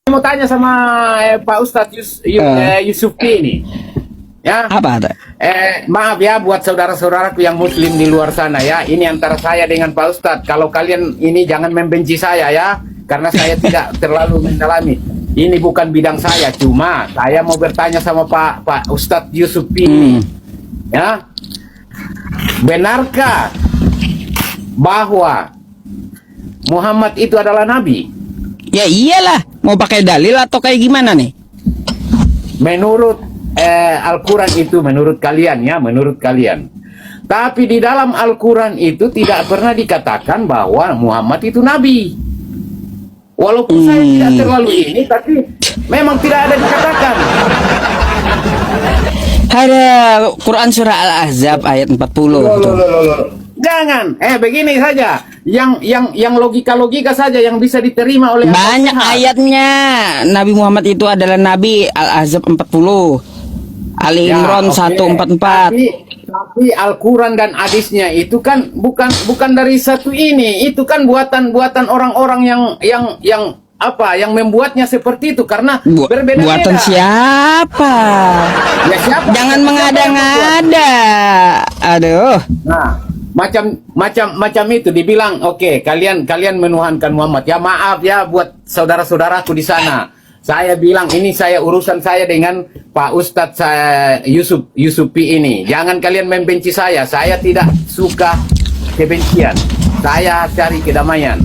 Mau tanya sama Pak Ustadz Yusufi ini. Ya. Apa ada? Maaf ya buat saudara-saudaraku yang muslim di luar sana ya. Ini antara saya dengan Pak Ustadz. Kalau kalian ini jangan membenci saya ya, karena saya tidak terlalu mendalami. Ini bukan bidang saya, cuma saya mau bertanya sama Pak Ustadz Yusufi ini. Ya. Benarkah bahwa Muhammad itu adalah nabi? Ya iyalah, mau pakai dalil atau kayak gimana nih? Menurut Al-Quran itu, menurut kalian ya, menurut kalian. Tapi di dalam Al-Quran itu tidak pernah dikatakan bahwa Muhammad itu nabi. Walaupun saya tidak terlalu ini, tapi memang tidak ada dikatakan. Ada Quran surah Al-Ahzab ayat 40. Jangan, begini saja. Yang logika-logika saja yang bisa diterima oleh banyak ayatnya. Nabi Muhammad itu adalah nabi. Al-Ahzab 40, Ali Imran 144. Tapi Al-Quran dan hadisnya itu kan bukan dari satu ini. Itu kan buatan orang-orang yang membuatnya seperti itu karena berbeda-beda. Buatan siapa? Ya, siapa? Jangan mengada-ngada. Aduh. Nah, macam itu dibilang oke, kalian menuhankan Muhammad. Ya maaf ya buat saudara-saudaraku di sana. Saya bilang ini urusan saya dengan Pak Ustadz Yusufi ini. Jangan kalian membenci saya. Saya tidak suka kebencian. Saya cari kedamaian.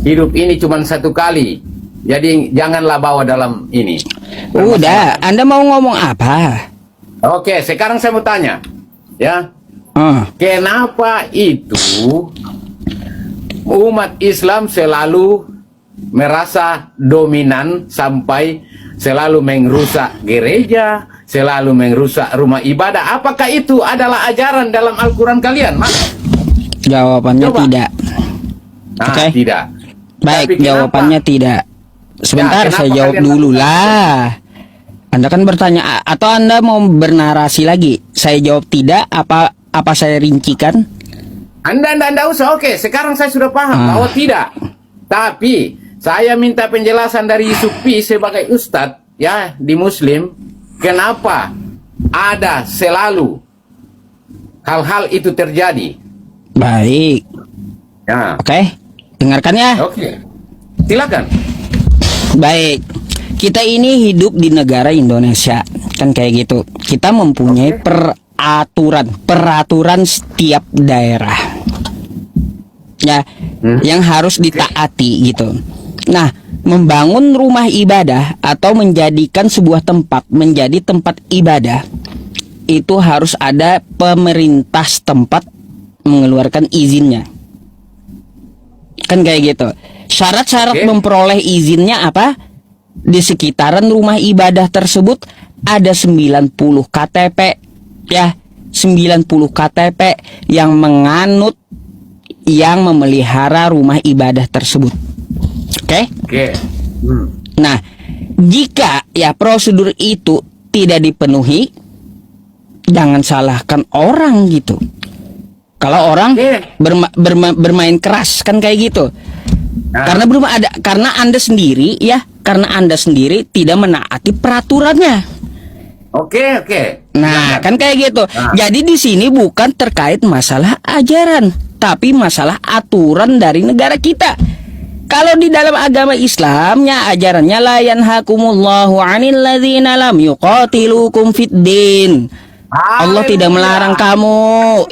Hidup ini cuma satu kali. Jadi janganlah bawa dalam ini. Udah, Anda mau ngomong apa? Oke, sekarang saya mau tanya. Ya. Kenapa itu umat Islam selalu merasa dominan sampai selalu merusak gereja, selalu merusak rumah ibadah? Apakah itu adalah ajaran dalam Al-Quran kalian? Jawabannya Coba. tidak. Nah, tidak. Baik, Tapi jawabannya tidak. Sebentar, Ya, saya jawab dulu lah. Anda kan bertanya, atau Anda mau bernarasi lagi? Saya jawab tidak, apa saya rincikan? Anda usah. Oke, sekarang saya sudah paham bahwa tidak. Tapi saya minta penjelasan dari Yusufi sebagai ustadz ya di Muslim, kenapa ada selalu hal-hal itu terjadi? Baik. Ya. Oke, dengarkan ya. Oke. Silakan. Baik. Kita ini hidup di negara Indonesia, kan kayak gitu. Kita mempunyai peraturan setiap daerah. Ya, yang harus ditaati gitu. Nah, membangun rumah ibadah atau menjadikan sebuah tempat menjadi tempat ibadah itu harus ada pemerintah setempat mengeluarkan izinnya. Kan kayak gitu. Syarat-syarat memperoleh izinnya apa? Di sekitaran rumah ibadah tersebut ada 90 KTP ya, 90 KTP yang menganut, yang memelihara rumah ibadah tersebut. Oke? Nah, jika ya prosedur itu tidak dipenuhi, jangan salahkan orang gitu. Kalau orang bermain keras kan kayak gitu. Karena Anda sendiri tidak menaati peraturannya. Oke. Nah, kan kayak gitu. Jadi di sini bukan terkait masalah ajaran, tapi masalah aturan dari negara kita. Kalau di dalam agama Islamnya ajarannya la yanhakumullahu 'anil ladzina lam yuqatilukum fiddin. Allah tidak melarang kamu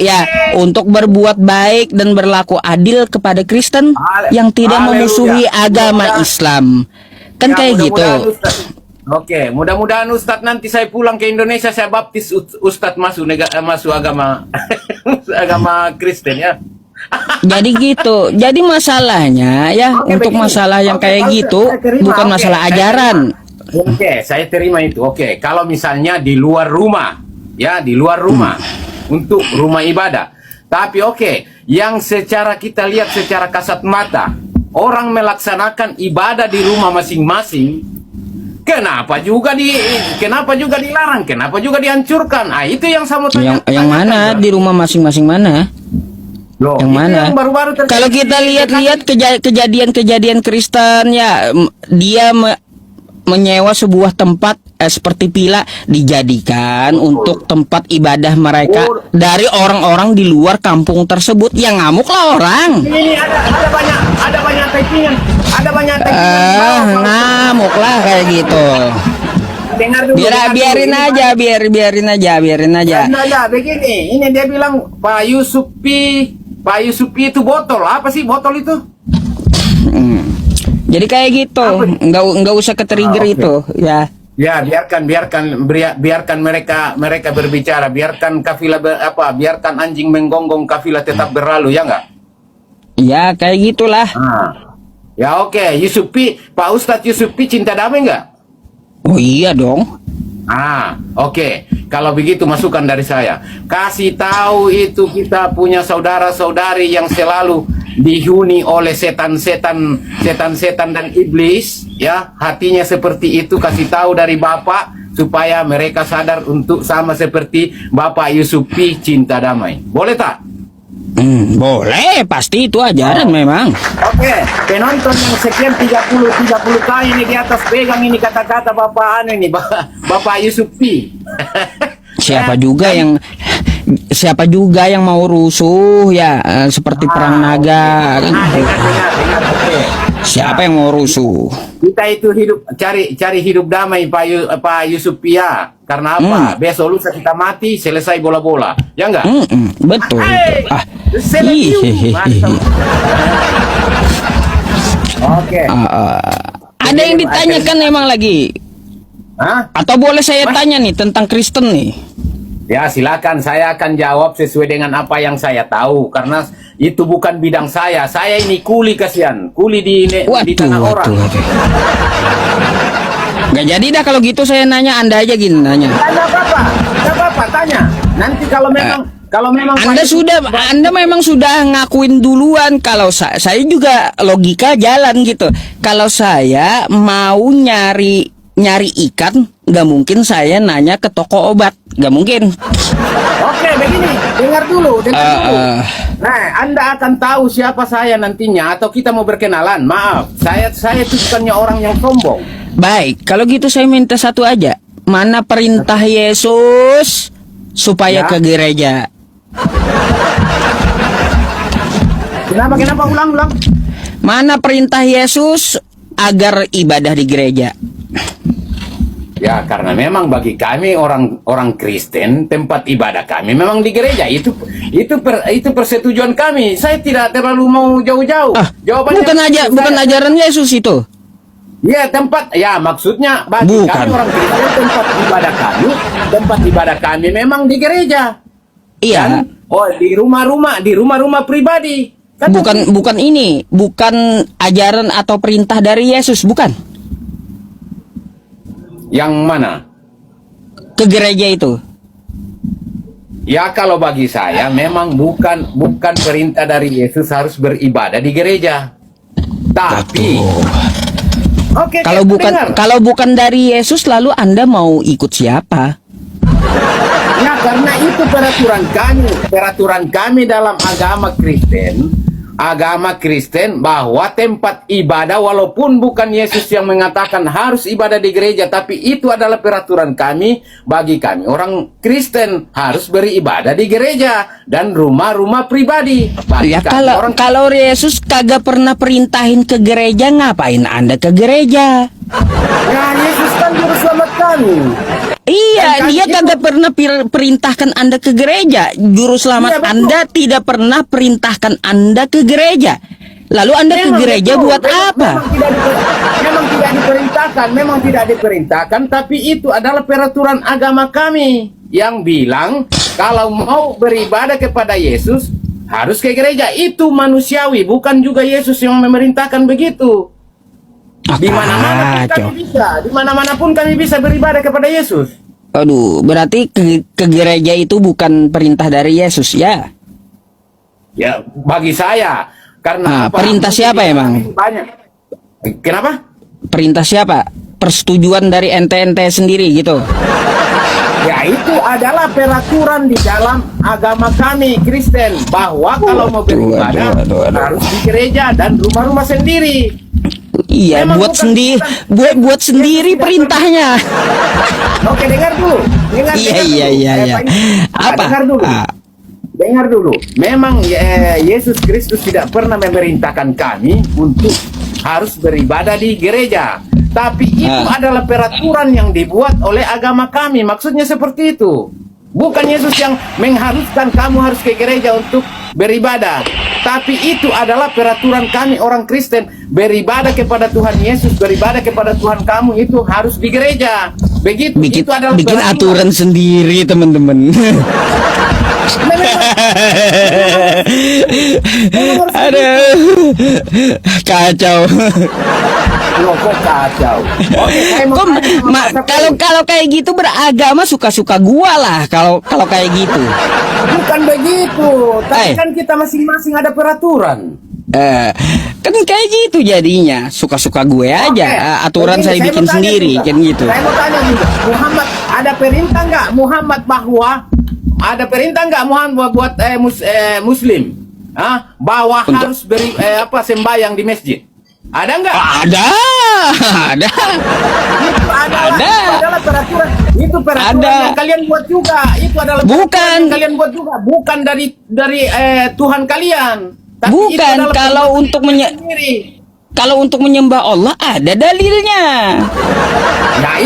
ya untuk berbuat baik dan berlaku adil kepada Kristen yang tidak memusuhi agama Islam. Kan ya, kayak gitu. Oke, mudah-mudahan Ustadz nanti saya pulang ke Indonesia saya baptis Ustadz masuk agama agama Kristen ya. Jadi gitu. Jadi masalahnya ya untuk begini. Masalah yang kayak gitu bukan masalah ajaran. Oke, saya terima itu. Oke, kalau misalnya di luar rumah ya, di luar rumah untuk rumah ibadah. Tapi yang secara kita lihat secara kasat mata orang melaksanakan ibadah di rumah masing-masing. Kenapa juga dilarang? Kenapa juga dihancurkan? Itu yang saya mau tanya. Yang mana di rumah masing-masing mana? Loh, yang mana? Yang baru-baru kalau kita lihat-lihat kejadian-kejadian Kristen ya, dia menyewa sebuah tempat seperti villa dijadikan untuk tempat ibadah mereka dari orang-orang di luar kampung tersebut. Yang ngamuklah orang. Ini ada banyak typingan, ada banyak typingan. Ngamuklah kayak gitu. Dengar dulu. Biarin aja. Nah, begini, ini dia bilang Pak Yusupi itu botol. Apa sih botol itu? Jadi kayak gitu, nggak usah ke-trigger okay. itu, ya. Ya, biarkan mereka berbicara, biarkan kafilah biarkan anjing menggonggong, kafilah tetap berlalu, ya nggak? Ya, kayak gitulah. Ya oke. Yusupi, Pak Ustadz Yusupi cinta damai nggak? Oh iya dong. Oke. Kalau begitu masukan dari saya. Kasih tahu itu kita punya saudara-saudari yang selalu dihuni oleh setan-setan dan iblis, ya. Hatinya seperti itu, kasih tahu dari Bapak supaya mereka sadar untuk sama seperti Bapak Yusupi cinta damai. Boleh tak? Boleh, pasti itu ajaran memang. Oke, penonton yang sekian 30 kali ini di atas pegang ini kata-kata Bapak ini Bapak Yusupi. Siapa juga yang mau rusuh ya, seperti perang naga. Dengar, oke. Siapa yang mau rusuh? Kita itu cari hidup damai Pak Yusupi ya. Karena apa? Besok lusa kita mati, selesai bola-bola. Ya enggak? Betul. Oke. Ada yang ditanyakan emang lagi? Atau boleh saya tanya nih tentang Kristen nih? Ya silakan, saya akan jawab sesuai dengan apa yang saya tahu karena itu bukan bidang saya. Saya ini kuli, kasihan, kuli di tanah orang. Nggak jadi dah kalau gitu, saya nanya, Anda aja gini nanya. Nggak apa-apa, tanya. Nanti kalau memang Anda memang sudah ngakuin duluan kalau saya juga logika jalan gitu. Kalau saya mau nyari ikan, nggak mungkin saya nanya ke toko obat, nggak mungkin. Oke, begini, dengar dulu. Nah, Anda akan tahu siapa saya nantinya atau kita mau berkenalan. Maaf, saya itu bukannya orang yang sombong. Baik, kalau gitu saya minta satu aja. Mana perintah Yesus supaya ke gereja? Kenapa? Ulang. Mana perintah Yesus agar ibadah di gereja? Ya, karena memang bagi kami orang Kristen, tempat ibadah kami memang di gereja. Itu persetujuan kami. Saya tidak terlalu mau jauh-jauh. Jawabannya bukan ajaran Yesus itu. Ya, maksudnya bagi kami orang Kristen, tempat ibadah kami memang di gereja. Iya. Dan, di rumah-rumah pribadi. Kan bukan ajaran atau perintah dari Yesus, bukan. Yang mana? Ke gereja itu. Ya, kalau bagi saya memang bukan perintah dari Yesus harus beribadah di gereja. Tapi oke, kalau bukan dari Yesus, lalu Anda mau ikut siapa? Nah, karena itu peraturan kami dalam agama Kristen bahwa tempat ibadah walaupun bukan Yesus yang mengatakan harus ibadah di gereja, tapi itu adalah peraturan kami. Bagi kami orang Kristen harus beribadah di gereja dan rumah-rumah pribadi. Ya, kalau Yesus kagak pernah perintahin ke gereja, ngapain Anda ke gereja? Ya, Yesus kan juru selamat kami. Iya, dia kagak pernah perintahkan Anda ke gereja. Juru selamat Anda tidak pernah perintahkan Anda ke gereja. Lalu Anda ke gereja buat apa? Memang tidak diperintahkan, tapi itu adalah peraturan agama kami yang bilang kalau mau beribadah kepada Yesus harus ke gereja. Itu manusiawi, bukan juga Yesus yang memerintahkan begitu. Di mana-mana pun kami bisa beribadah kepada Yesus. Aduh, berarti ke gereja itu bukan perintah dari Yesus, ya? Ya, bagi saya. Karena perintah siapa emang? Banyak. Kenapa? Perintah siapa? Persetujuan dari ente sendiri gitu. Ya, itu adalah peraturan di dalam agama kami Kristen bahwa kalau mau beribadah harus di gereja dan rumah-rumah sendiri. Iya, Memang buat bukan- sendiri, bukan- buat sendiri Yesus tidak perintahnya. Oke, dengar dulu. Dengar, Iya, dengar iya, dulu. iya, iya. Pak Yus. Apa? Dengar dulu. Ah. Dengar dulu. Memang Yesus Kristus tidak pernah memerintahkan kami untuk harus beribadah di gereja. Tapi itu adalah peraturan yang dibuat oleh agama kami. Maksudnya seperti itu. Bukan Yesus yang mengharuskan kamu harus ke gereja untuk beribadah. Tapi itu adalah peraturan kami orang Kristen. Beribadah kepada Tuhan Yesus, beribadah kepada Tuhan kamu itu harus di gereja. Begitu. Bikin, Itu adalah bikin peraturan. aturan sendiri, teman-teman. Aduh, kacau. Loh, kok kacau. Oke, saya mau Kok tanya sama Pak Sapri. kalau kayak gitu beragama suka-suka gua lah kalau kayak gitu. Bukan begitu. Tapi Eh. kan kita masing-masing ada peraturan. Kan kayak gitu jadinya suka-suka gue aja. Oke. Aturan Begini, saya mau bikin tanya sendiri juga. kan gitu. Saya mau tanya juga, Muhammad ada perintah nggak Muhammad bahwa ada perintah nggak Muhammad buat Muslim, bahwa Untuk- harus beri sembahyang di masjid? Ada nggak? Ada. Itu Ada. adalah peraturan. Itu peraturan Ada. yang kalian buat juga. Itu adalah Bukan. peraturan yang kalian buat juga. Bukan dari Tuhan kalian. Tapi itu Bukan, adalah kalau perbuatan untuk kalian sendiri. Kalau untuk menyembah Allah ada dalilnya. Nah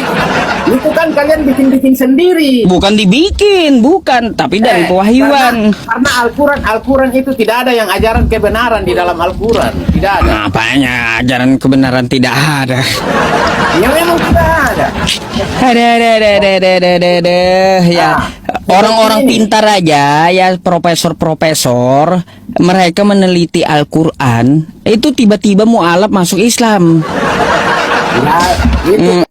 itu kan kalian bikin sendiri. Bukan dibikin, bukan, tapi dari pewahyuan. Karena Al-Quran itu tidak ada yang ajaran kebenaran di dalam Al-Quran. Tidak ada. Apanya ajaran kebenaran tidak ada. Ya memang tidak ada. Ada. Ya, orang-orang ini. pintar aja, ya profesor-profesor, mereka meneliti Al-Quran, itu tiba-tiba mualaf masuk Islam. Ya, itu